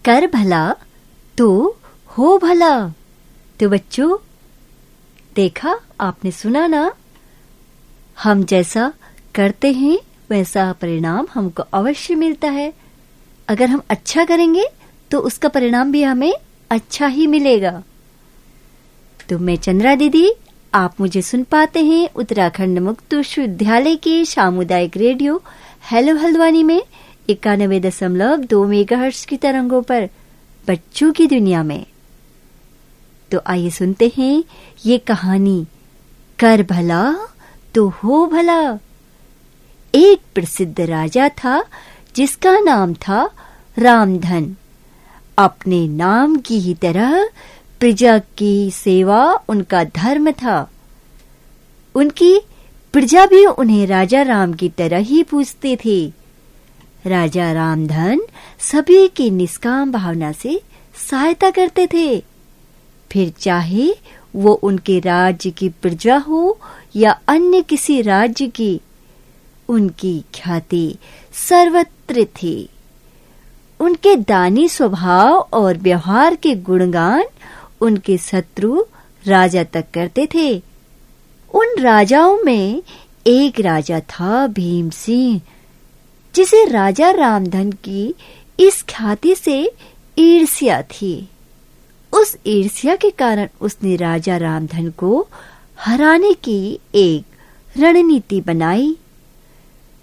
कर भला तो हो भला। तो बच्चों, देखा, आपने सुना ना, हम जैसा करते हैं वैसा परिणाम हमको अवश्य मिलता है। अगर हम अच्छा करेंगे तो उसका परिणाम भी हमें अच्छा ही मिलेगा। तो मैं चंद्रा दीदी, आप मुझे सुन पाते हैं उत्तराखंड मुक्त विश्वविद्यालय के सामुदायिक रेडियो हेलो हल्द्वानी में 91.2 मेगाहर्ट्ज की तरंगों पर बच्चों की दुनिया में। तो आइए सुनते हैं ये कहानी, कर भला तो हो भला। एक प्रसिद्ध राजा था जिसका नाम था रामधन। अपने नाम की ही तरह प्रजा की सेवा उनका धर्म था। उनकी प्रजा भी उन्हें राजा राम की तरह ही पूजती थी। राजा रामधन सभी की निष्काम भावना से सहायता करते थे, फिर चाहे वो उनके राज्य की प्रजा हो या अन्य किसी राज्य की। उनकी ख्याति सर्वत्र थी। उनके दानी स्वभाव और व्यवहार के गुणगान उनके शत्रु राजा तक करते थे। उन राजाओं में एक राजा था भीम सिंह, जिसे राजा रामधन की इस ख्याति से ईर्ष्या थी। उस ईर्ष्या के कारण उसने राजा रामधन को हराने की एक रणनीति बनाई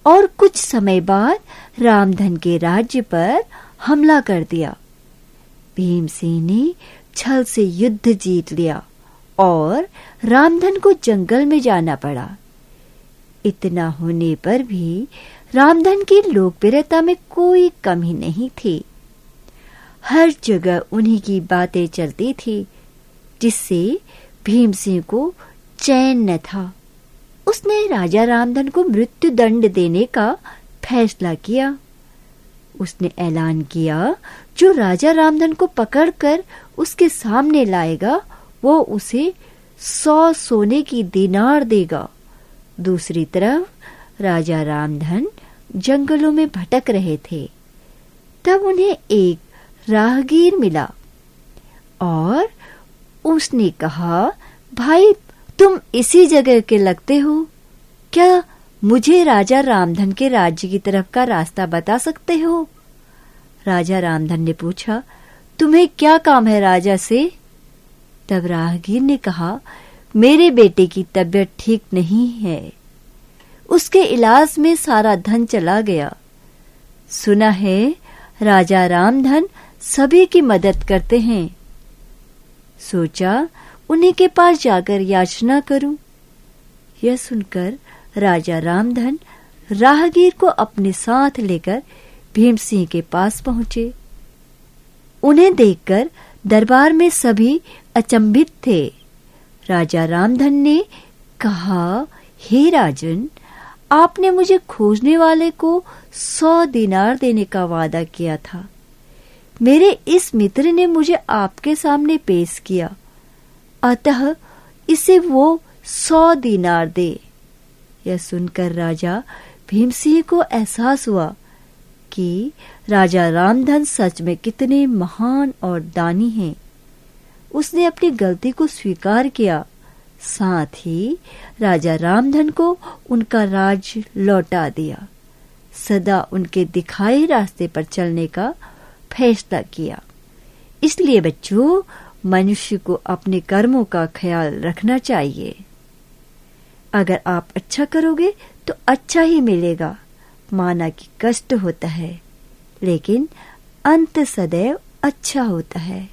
और कुछ समय बाद रामधन के राज्य पर हमला कर दिया। भीम सिंह ने छल से युद्ध जीत लिया और रामधन को जंगल में जाना पड़ा। इतना होने पर भी रामधन की लोकप्रियता में कोई कमी नहीं थी। हर जगह उन्हीं की बातें चलती थी, जिससे भीम सिंह को चैन न था। उसने राजा रामधन को मृत्यु दंड देने का फैसला किया। उसने ऐलान किया, जो राजा रामधन को पकड़कर उसके सामने लाएगा वो उसे 100 सोने की दीनार देगा। दूसरी तरफ राजा रामधन जंगलों में भटक रहे थे। तब उन्हें एक राहगीर मिला और उसने कहा, भाई, तुम इसी जगह के लगते हो, क्या मुझे राजा रामधन के राज्य की तरफ का रास्ता बता सकते हो? राजा रामधन ने पूछा, तुम्हें क्या काम है राजा से? तब राहगीर ने कहा, मेरे बेटे की तबीयत ठीक नहीं है, उसके इलाज में सारा धन चला गया। सुना है राजा रामधन सभी की मदद करते हैं, सोचा उन्हीं के पास जाकर याचना करूं। यह सुनकर राजा रामधन राहगीर को अपने साथ लेकर भीम सिंह के पास पहुंचे। उन्हें देखकर दरबार में सभी अचंभित थे। राजा रामधन ने कहा, हे राजन, आपने मुझे खोजने वाले को 100 दीनार देने का वादा किया था। मेरे इस मित्र ने मुझे आपके सामने पेश किया, अतः इसे वो 100 दीनार दे। यह सुनकर राजा भीम सिंह को एहसास हुआ कि राजा रामधन सच में कितने महान और दानी हैं। उसने अपनी गलती को स्वीकार किया, साथ ही राजा रामधन को उनका राज लौटा दिया, सदा उनके दिखाए रास्ते पर चलने का फैसला किया। इसलिए बच्चों, मनुष्य को अपने कर्मों का ख्याल रखना चाहिए। अगर आप अच्छा करोगे तो अच्छा ही मिलेगा। माना कि कष्ट होता है, लेकिन अंत सदैव अच्छा होता है।